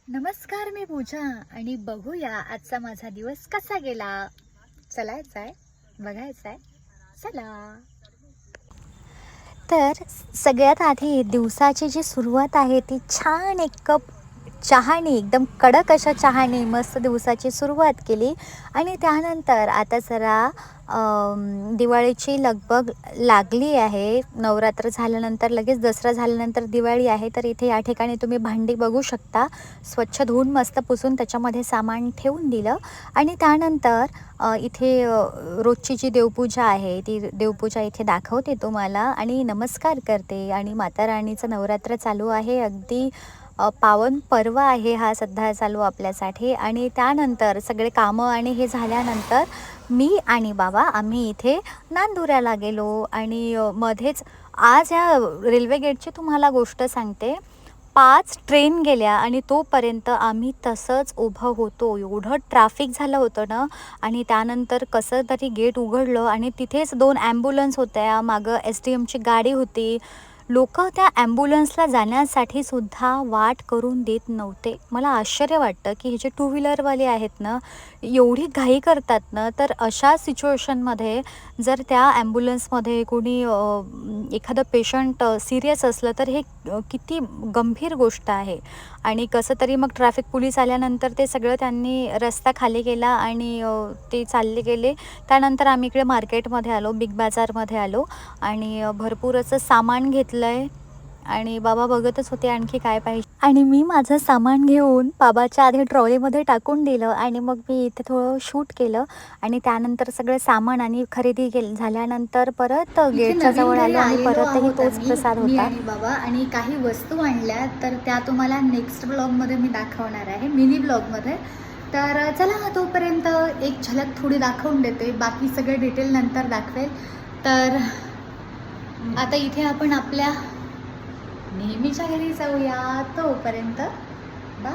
नमस्कार, मी पूजा आणि बघूया आजचा माझा दिवस कसा गेला. चलायचंय, बघायचंय, चला. तर सगळ्यात आधी दिवसाची जी सुरुवात आहे ती छान एक कप चहाने, एकदम कडक अशा चहाने मस्त दिवसाची सुरुवात केली. आणि त्यानंतर आता जरा दिवाळीची लगबग लागली आहे. नवरात्र झाल्यानंतर लगेच दसरा झाल्यानंतर दिवाळी आहे. तर इथे या ठिकाणी तुम्ही भांडी बघू शकता, स्वच्छ धुवून मस्त पुसून त्याच्यामध्ये सामान ठेवून दिलं. आणि त्यानंतर इथे रोजची जी देवपूजा आहे ती देवपूजा इथे दाखवते तुम्हाला आणि नमस्कार करते. आणि माता राणीचं नवरात्र चालू आहे, अगदी पावन पर्व आहे हा सध्या चालू आपल्यासाठी. आणि त्यानंतर सगळे कामं आणि हे झाल्यानंतर मी आणि बाबा आम्ही इथे नांदुऱ्याला गेलो. आणि मध्येच आज ह्या रेल्वे गेटची तुम्हाला गोष्ट सांगते, 5 ट्रेन गेल्या आणि तोपर्यंत आम्ही तसंच उभं होतो. एवढं ट्रॅफिक झालं होतं ना. आणि त्यानंतर कसं तरी गेट उघडलं आणि तिथेच 2 ॲम्ब्युलन्स होत्या, मागं STMची गाडी होती. लोकं त्या ॲम्ब्युलन्सला जाण्यासाठी सुद्धा वाट करून देत नव्हते. मला आश्चर्य वाटतं की हे जे टू व्हीलरवाले आहेत ना, एवढी घाई करतात ना. तर अशा सिच्युएशनमध्ये जर त्या ॲम्ब्युलन्समध्ये कोणी एखादं पेशंट सिरियस असलं तर हे किती गंभीर गोष्ट आहे. आणि कसं तरी मग ट्रॅफिक पोलीस आल्यानंतर ते सगळं त्यांनी रस्ता खाली केला आणि ते चालले गेले. त्यानंतर आम्ही इकडे मार्केटमध्ये आलो, बिग बाजारमध्ये आलो आणि भरपूर असं सामान घेतलं आहे. आणि बाबा बघतच होते आणखी काय पाहिजे. आणि मी माझं सामान घेऊन बाबाच्या आधी ट्रॉलीमध्ये टाकून दिलं आणि मग मी इथे थोडं शूट केलं. आणि त्यानंतर सगळं सामान आणि खरेदी झाल्यानंतर परत गेटच्या जवळ आलो आणि परतही तोच प्रसाद मी होता. आणि बाबा आणि काही वस्तू आणल्या, तर त्या तुम्हाला नेक्स्ट ब्लॉगमध्ये मी दाखवणार आहे, मिनी ब्लॉगमध्ये. तर चला तोपर्यंत एक झलक थोडी दाखवून देते, बाकी सगळे डिटेल नंतर दाखवेल. तर आता इथे आपण आपल्या नेहमीच्या घरी जाऊया. तोपर्यंत बाय.